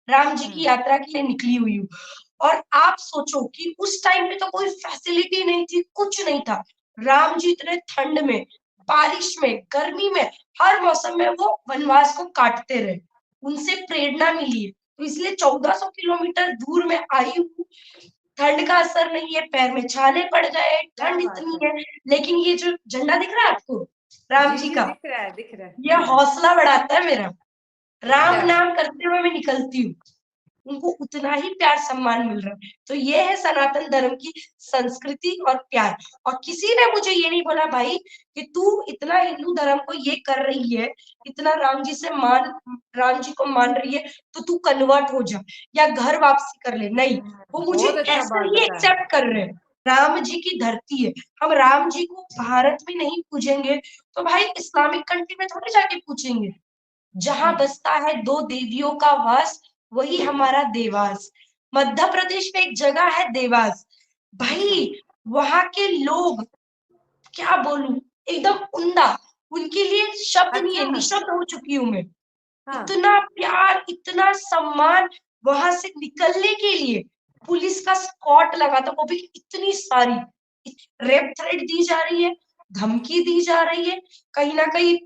राम जी की यात्रा के लिए निकली हुई हूँ। और आप सोचो कि उस टाइम पे तो कोई फैसिलिटी नहीं थी, कुछ नहीं था। राम जी इतने ठंड में, बारिश में, गर्मी में, हर मौसम में वो वनवास को काटते रहे। उनसे प्रेरणा मिली है, तो इसलिए 1400 किलोमीटर दूर में आई हूँ। ठंड का असर नहीं है, पैर में छाले पड़ गए, क्या ठंड बात इतनी है। है, लेकिन ये जो झंडा दिख रहा है आपको राम जी जी जी, का, दिख रहा है, दिख रहा है। यह हौसला बढ़ाता है मेरा। राम क्या नाम करते हुए मैं निकलती हूँ, उनको उतना ही प्यार सम्मान मिल रहा है। तो ये है सनातन धर्म की संस्कृति और प्यार। और किसी ने मुझे ये नहीं बोला भाई कि तू इतना हिंदू धर्म को ये कर रही है, इतना राम जी को मान रही है, तो तू कन्वर्ट हो जा या घर वापसी कर ले। नहीं, वो मुझे बहुत अच्छा ऐसे बात ही बताया। एक्सेप्ट कर रहे हैं। राम जी की धरती है, हम राम जी को भारत में नहीं पूजेंगे तो भाई इस्लामिक कंट्री में थोड़ी जाके पूछेंगे। जहां हम्म। बसता है दो देवियों का वास, वही हमारा देवास। मध्य प्रदेश में एक जगह है देवास, अच्छा। भाई वहां के लोग, क्या बोलूं, एकदम उम्दा। उनके लिए शब्द नहीं है, अच्छा। निशब्द हो चुकी हूं मैं। हाँ। इतना प्यार, इतना सम्मान। वहां से निकलने के लिए पुलिस का स्कॉट लगा था, वो भी इतनी सारी। रेप थ्रेट दी जा रही है, धमकी दी जा रही है, कहीं ना कहीं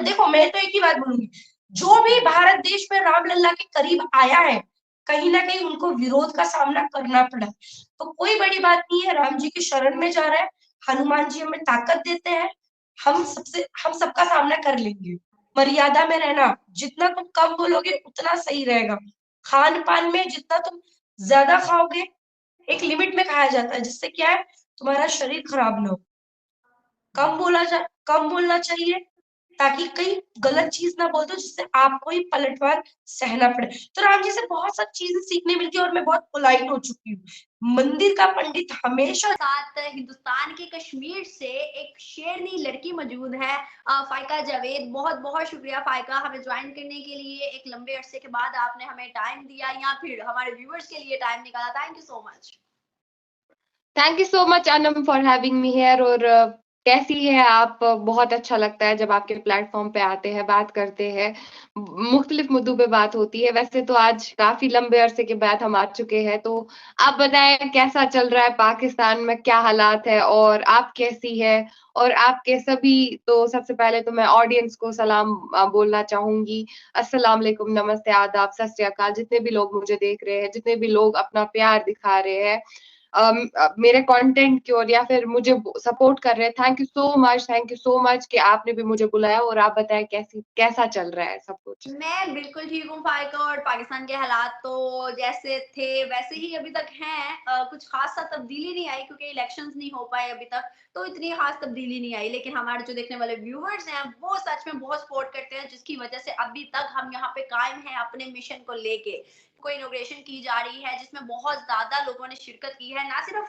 देखो मैं तो एक ही बात बोलूंगी, जो भी हाँ। भारत देश में रामलला के करीब आया है, कहीं ना कहीं उनको विरोध का सामना करना पड़ा। तो कोई बड़ी बात नहीं है, राम जी की शरण में जा रहा है, हनुमान जी हमें ताकत देते हैं, हम सबका सामना कर लेंगे। मर्यादा में रहना, जितना तुम कम बोलोगे उतना सही रहेगा। खान पान में जितना तुम ज्यादा खाओगे, एक लिमिट में खाया जाता है, जिससे क्या है, तुम्हारा शरीर खराब ना हो। कम बोलना चाहिए, ताकि कहीं गलत चीज ना बोल दो जिससे आपको ही पलटवार सहना पड़े। तो राम जी से बहुत सारी चीजें सीखने मिलती है, और मैं बहुत पोलाइट हो चुकी हूँ। मंदिर का पंडित हमेशा साथ हिंदुस्तान के कश्मीर से एक शेरनी लड़की मौजूद है, फाइका जावेद। बहुत बहुत शुक्रिया फाइका, हमें ज्वाइन करने के लिए। एक लंबे अरसे के बाद आपने हमें टाइम दिया या फिर हमारे व्यूअर्स के लिए टाइम निकाला। Thank you so much. Thank you so much Anam for having me here. और कैसी है आप? बहुत अच्छा लगता है जब आपके प्लेटफॉर्म पे आते हैं, बात करते हैं, मुख्तलिफ मुद्दों पे बात होती है। वैसे तो आज काफी लंबे अरसे के बाद हम आ चुके हैं, तो आप बताएं कैसा चल रहा है पाकिस्तान में, क्या हालात है और आप कैसी है? और आपके सभी, तो सबसे पहले तो मैं ऑडियंस को सलाम बोलना चाहूंगी। अस्सलाम वालेकुम, नमस्ते, आदाब, सत श्री अकाल, जितने भी लोग मुझे देख रहे हैं, जितने भी लोग अपना प्यार दिखा रहे हैं मेरे कंटेंट की ओर या फिर मुझे सपोर्ट कर रहे हैं, thank you so much, thank you so much कि आपने भी मुझे बुलाया। और आप बताएं कैसा चल रहा है सब कुछ? मैं बिल्कुल ठीक हूँ फाइका, और पाकिस्तान के हालात तो जैसे थे वैसे ही अभी तक हैं। कुछ खास सा तब्दीली नहीं आई क्योंकि इलेक्शंस नहीं हो पाए अभी तक, तो इतनी खास तब्दीली नहीं आई। लेकिन हमारे जो देखने वाले व्यूअर्स हैं वो सच में बहुत सपोर्ट करते हैं, जिसकी वजह से अभी तक हम यहाँ पे कायम हैं अपने मिशन को लेके। कोई इनोग्रेशन की जा रही है जिसमें बहुत ज्यादा लोगों ने शिरकत की है, ना सिर्फ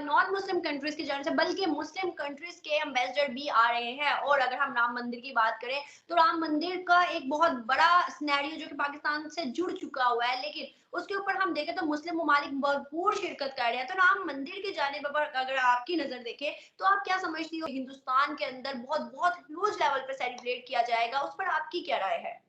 नॉन मुस्लिम कंट्रीज की जाने से बल्कि मुस्लिम कंट्रीज के एम्बेसडर भी आ रहे हैं। और अगर हम राम मंदिर की बात करें तो राम मंदिर का एक बहुत बड़ा सिनेरियो जो कि पाकिस्तान से जुड़ चुका हुआ है, लेकिन उसके ऊपर हम देखें तो मुस्लिम ममालिक भरपूर शिरकत कर रहे हैं। तो राम मंदिर की जाने पर अगर आपकी नजर देखें तो आप क्या समझती हो, हिंदुस्तान के अंदर बहुत बहुत ह्यूज लेवल पर सेलिब्रेट किया जाएगा, उस पर आपकी क्या राय है?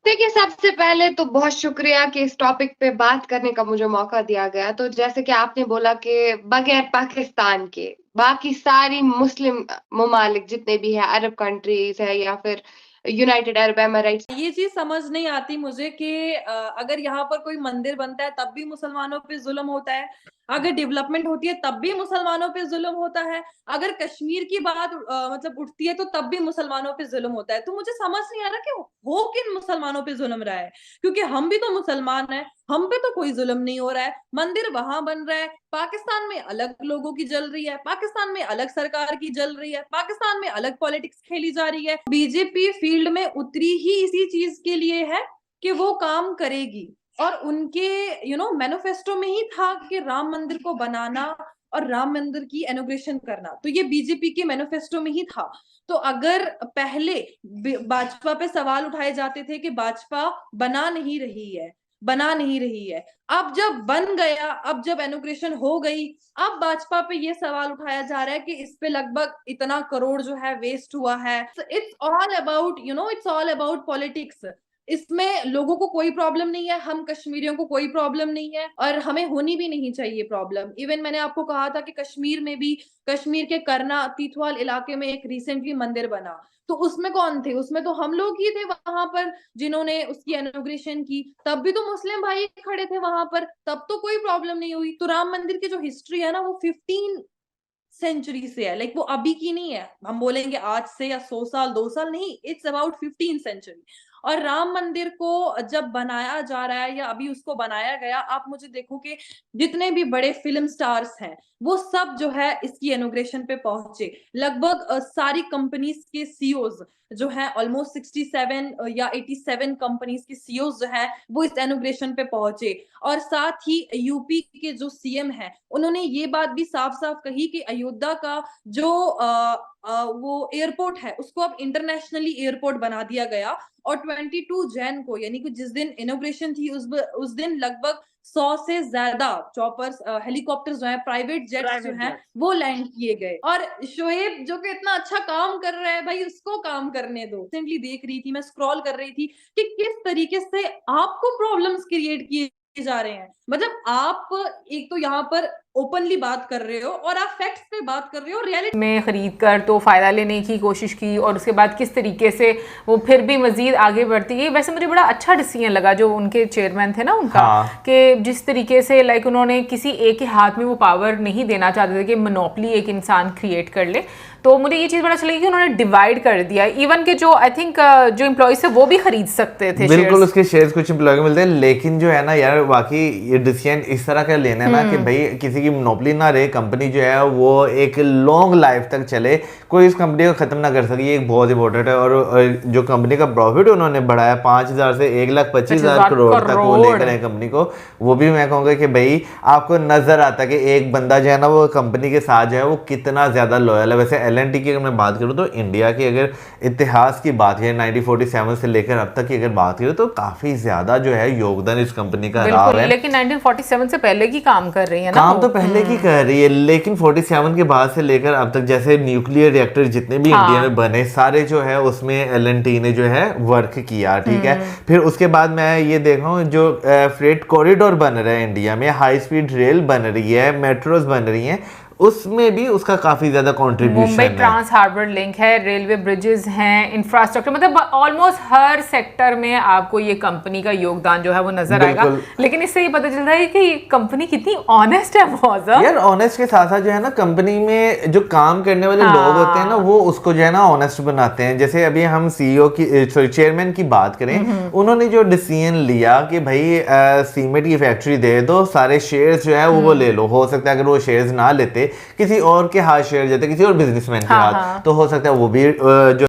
देखिए, सबसे पहले तो बहुत शुक्रिया कि इस टॉपिक पे बात करने का मुझे मौका दिया गया। तो जैसे कि आपने बोला कि बगैर पाकिस्तान के बाकी सारी मुस्लिम ममालिक जितने भी हैं, अरब कंट्रीज है या फिर यूनाइटेड अरब एमिरेट्स, ये चीज समझ नहीं आती मुझे कि अगर यहाँ पर कोई मंदिर बनता है तब भी मुसलमानों पे जुल्म होता है, अगर डेवलपमेंट होती है तब भी मुसलमानों पे जुल्म होता है, अगर कश्मीर की बात मतलब उठती है तो तब भी मुसलमानों पे जुल्म होता है। तो मुझे समझ नहीं आ रहा कि हो किन मुसलमानों पे जुल्म रहा है, क्योंकि हम भी तो मुसलमान हैं, हम पे तो कोई जुल्म नहीं हो रहा है। मंदिर वहां बन रहा है, पाकिस्तान में अलग लोगों की जल रही है, पाकिस्तान में अलग सरकार की जल रही है, पाकिस्तान में अलग पॉलिटिक्स खेली जा रही है। बीजेपी फील्ड में उतरी ही इसी चीज के लिए है कि वो काम करेगी, और उनके मैनिफेस्टो में ही था कि राम मंदिर को बनाना और राम मंदिर की इनॉग्रेशन करना, तो ये बीजेपी के मैनिफेस्टो में ही था। तो अगर पहले भाजपा पे सवाल उठाए जाते थे कि भाजपा बना नहीं रही है, बना नहीं रही है, अब जब बन गया, अब जब इनॉग्रेशन हो गई, अब भाजपा पे ये सवाल उठाया जा रहा है कि इस पे लगभग इतना करोड़ जो है वेस्ट हुआ है। It's all about it's all about politics. इसमें लोगों को कोई प्रॉब्लम नहीं है, हम कश्मीरियों को कोई प्रॉब्लम नहीं है और हमें होनी भी नहीं चाहिए प्रॉब्लम। इवन मैंने आपको कहा था कि कश्मीर में भी, कश्मीर के करना तीथवाल इलाके में एक रिसेंटली मंदिर बना, तो उसमें कौन थे? उसमें तो हम लोग ही थे वहां पर जिन्होंने उसकी इनॉग्रेशन की, तब भी तो मुस्लिम भाई खड़े थे वहां पर, तब तो कोई प्रॉब्लम नहीं हुई। तो राम मंदिर की जो हिस्ट्री है ना वो 15 सेंचुरी से है, लाइक वो अभी की नहीं है, हम बोलेंगे आज से या 100 साल 2 साल नहीं, इट्स अबाउट 15 सेंचुरी। और राम मंदिर को जब बनाया जा रहा है या अभी उसको बनाया गया, आप मुझे देखो कि जितने भी बड़े फिल्म स्टार्स हैं वो सब जो है इसकी इनॉग्रेशन पे पहुंचे। लगभग सारी कंपनीज के सीईओज जो है, ऑलमोस्ट 67 या 87 कंपनीज के सीईओज जो है वो इस इनॉग्रेशन पे पहुंचे। और साथ ही यूपी के जो सीएम है उन्होंने ये बात भी साफ साफ कही कि अयोध्या का जो वो एयरपोर्ट है उसको अब इंटरनेशनली एयरपोर्ट बना दिया गया। और 22 जैन को, यानी कि जिस दिन इनॉग्रेशन थी उस दिन लगभग 100 से ज्यादा चॉपर्स, हेलीकॉप्टर्स जो है, प्राइवेट जेट्स जो हैं वो लैंड किए गए। और शोएब जो कि इतना अच्छा काम कर रहा है भाई, उसको काम करने दो। रिसेंटली देख रही थी, मैं स्क्रॉल कर रही थी कि किस तरीके से आपको प्रॉब्लम्स क्रिएट किए जा रहे हैं। मतलब आप एक तो यहाँ पर ओपनली बात कर रहे हो और आप फैक्ट्स पे बात कर रहे हो, रियलिटी में खरीद कर तो फ़ायदा लेने की कोशिश की और उसके बाद किस तरीके से वो फिर भी मज़ीद आगे बढ़ती गई। वैसे मुझे बड़ा अच्छा डिसीजन लगा जो उनके चेयरमैन थे ना उनका, कि जिस तरीके से लाइक उन्होंने किसी एक के हाथ में वो पावर नहीं देना चाहते थे कि मोनोपली एक इंसान क्रिएट कर ले। तो मुझे ये चीज़ बड़ा अच्छा लगी कि उन्होंने डिवाइड कर दिया, इवन के जो आई थिंक जो एम्प्लॉयज थे वो भी खरीद सकते थे। बिल्कुल, उसके शेयर्स कुछ एम्प्लॉय को मिलते हैं, लेकिन जो है ना यार वाकई ये डिसीजन इस तरह का लेना है ना कि भाई किसी की मोनोपली ना रहे, कंपनी जो है वो एक लॉन्ग लाइफ तक चले, कोई इस कंपनी को खत्म ना कर सके, ये एक बहुत इंपॉर्टेंट है। और जो कंपनी का प्रॉफिट उन्होंने बढ़ाया 5,000 से 1,25,000 करोड़ तक वो लेकर है कंपनी को, वो भी मैं कहूँगा कि भाई आपको नजर आता है कि एक बंदा जो है ना वो कंपनी के साथ जो है वो कितना ज्यादा लॉयल है। वैसे L&T की अगर मैं बात करूँ तो इंडिया की अगर इतिहास की बात करें 1947 से लेकर अब तक की अगर बात करें तो काफी ज्यादा जो है योगदान इस कंपनी का रहा है। लेकिन 1947 से पहले की काम कर रही है ना, काम तो पहले की कर रही है, लेकिन 47 के बाद से लेकर अब तक जैसे न्यूक्लियर रिएक्टर जितने भी इंडिया में बने सारे जो है उसमें L&T ने जो है वर्क किया, ठीक है। फिर उसके बाद मैं ये देख रहा हूँ जो फ्रेट कॉरिडोर बन रहा है इंडिया में, हाई स्पीड रेल बन रही है, मेट्रोज बन रही हैं, उसमें भी उसका काफी ज्यादा कंट्रीब्यूशन है। मुंबई ट्रांस हार्बर लिंक है, रेलवे ब्रिजेस हैं, इंफ्रास्ट्रक्चर, मतलब ऑलमोस्ट हर सेक्टर में आपको ये कंपनी का योगदान जो है वो नजर आएगा। लेकिन इससे ये पता चल रहा है कि ये कंपनी कितनी ऑनेस्ट है। मौजा यार ऑनेस्ट के साथ साथ जो है ना कंपनी में जो काम करने वाले लोग होते हैं ना वो उसको जो है ना ऑनेस्ट बनाते हैं। जैसे अभी हम CEO की चेयरमैन की बात करें, उन्होंने जो डिसीजन लिया कि भाई सीमेंट की फैक्ट्री दे दो, सारे शेयर्स जो है वो ले लो। हो सकता है अगर वो शेयर्स ना लेते किसी और के हाथ शेयर जाते, किसी और बिजनेसमैन के हाथ, तो हो सकता है वो भी जो